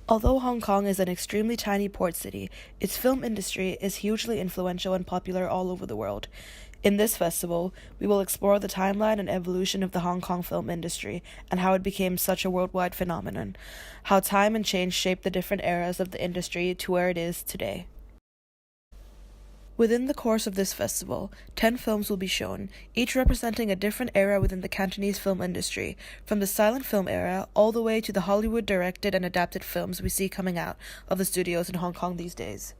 Although Hong Kong is an extremely tiny port city, its film industry is hugely influential and popular all over the world. In this festival, we will explore the timeline and evolution of the Hong Kong film industry and how it became such a worldwide phenomenon, how time and change shaped the different eras of the industry to where it is today. Within the course of this festival, 10 films will be shown, each representing a different era within the Cantonese film industry, from the silent film era all the way to the Hollywood-directed and adapted films we see coming out of the studios in Hong Kong these days.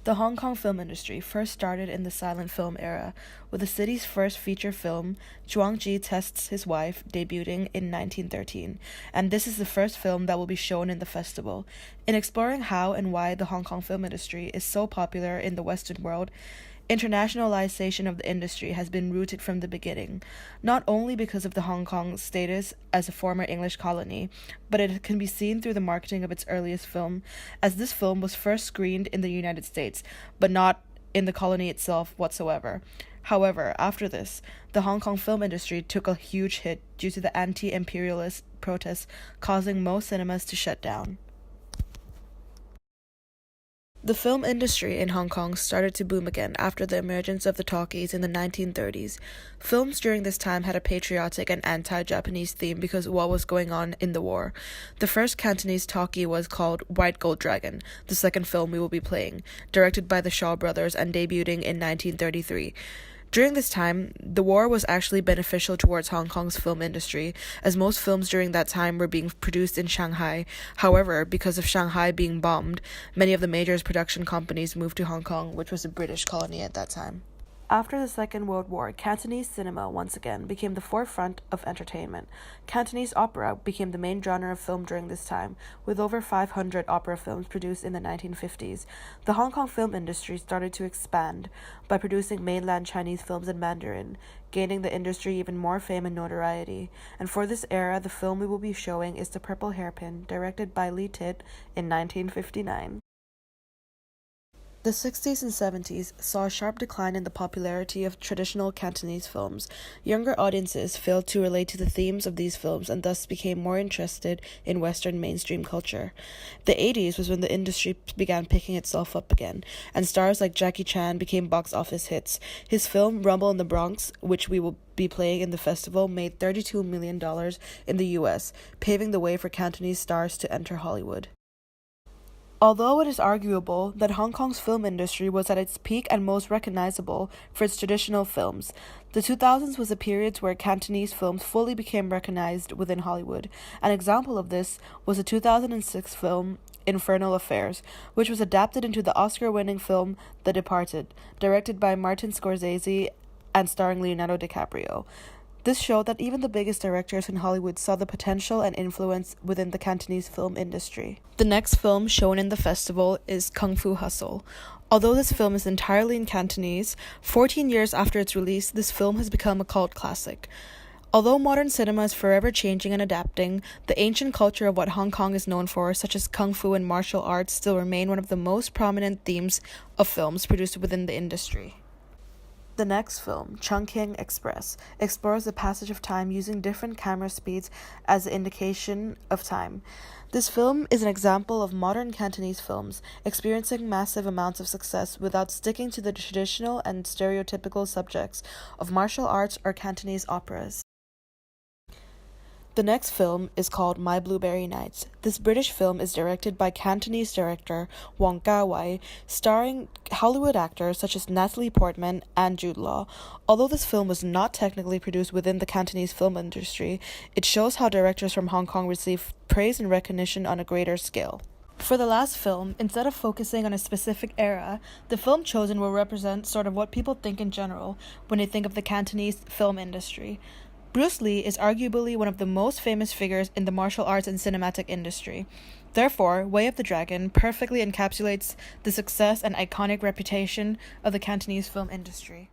The Hong Kong film industry first started in the silent film era, with the city's first feature film, Zhuang Ji Tests His Wife, debuting in 1913, and this is the first film that will be shown in the festival. In exploring how and why the Hong Kong film industry is so popular in the Western world, internationalization of the industry has been rooted from the beginning, not only because of the Hong Kong's status as a former English colony, but it can be seen through the marketing of its earliest film, as this film was first screened in the United States, but not in the colony itself whatsoever. However, after this, the Hong Kong film industry took a huge hit due to the anti-imperialist protests causing most cinemas to shut down. The film industry in Hong Kong started to boom again after the emergence of the talkies in the 1930s. Films during this time had a patriotic and anti-Japanese theme because of what was going on in the war. The first Cantonese talkie was called White Gold Dragon, the second film we will be playing, directed by the Shaw brothers and debuting in 1933. During this time, the war was actually beneficial towards Hong Kong's film industry, as most films during that time were being produced in Shanghai. However, because of Shanghai being bombed, many of the major production companies moved to Hong Kong, which was a British colony at that time. After the Second World War, Cantonese cinema once again became the forefront of entertainment. Cantonese opera became the main genre of film during this time, with over 500 opera films produced in the 1950s. The Hong Kong film industry started to expand by producing mainland Chinese films in Mandarin, gaining the industry even more fame and notoriety. And for this era, the film we will be showing is The Purple Hairpin, directed by Li Tit in 1959. The 60s and 70s saw a sharp decline in the popularity of traditional Cantonese films. Younger audiences failed to relate to the themes of these films and thus became more interested in Western mainstream culture. The 80s was when the industry began picking itself up again, and stars like Jackie Chan became box office hits. His film Rumble in the Bronx, which we will be playing in the festival, made $32 million in the US, paving the way for Cantonese stars to enter Hollywood. Although it is arguable that Hong Kong's film industry was at its peak and most recognizable for its traditional films, the 2000s was a period where Cantonese films fully became recognized within Hollywood. An example of this was the 2006 film Infernal Affairs, which was adapted into the Oscar-winning film The Departed, directed by Martin Scorsese and starring Leonardo DiCaprio. This showed that even the biggest directors in Hollywood saw the potential and influence within the Cantonese film industry. The next film shown in the festival is Kung Fu Hustle. Although this film is entirely in Cantonese, 14 years after its release, this film has become a cult classic. Although modern cinema is forever changing and adapting, the ancient culture of what Hong Kong is known for, such as kung fu and martial arts, still remain one of the most prominent themes of films produced within the industry. The next film, Chungking Express, explores the passage of time using different camera speeds as an indication of time. This film is an example of modern Cantonese films experiencing massive amounts of success without sticking to the traditional and stereotypical subjects of martial arts or Cantonese operas. The next film is called My Blueberry Nights. This British film is directed by Cantonese director Wong, starring Hollywood actors such as Natalie Portman and Jude Law. Although this film was not technically produced within the Cantonese film industry, it shows how directors from Hong Kong receive praise and recognition on a greater scale. For the last film, instead of focusing on a specific era, the film chosen will represent sort of what people think in general when they think of the Cantonese film industry. Bruce Lee is arguably one of the most famous figures in the martial arts and cinematic industry. Therefore, Way of the Dragon perfectly encapsulates the success and iconic reputation of the Cantonese film industry.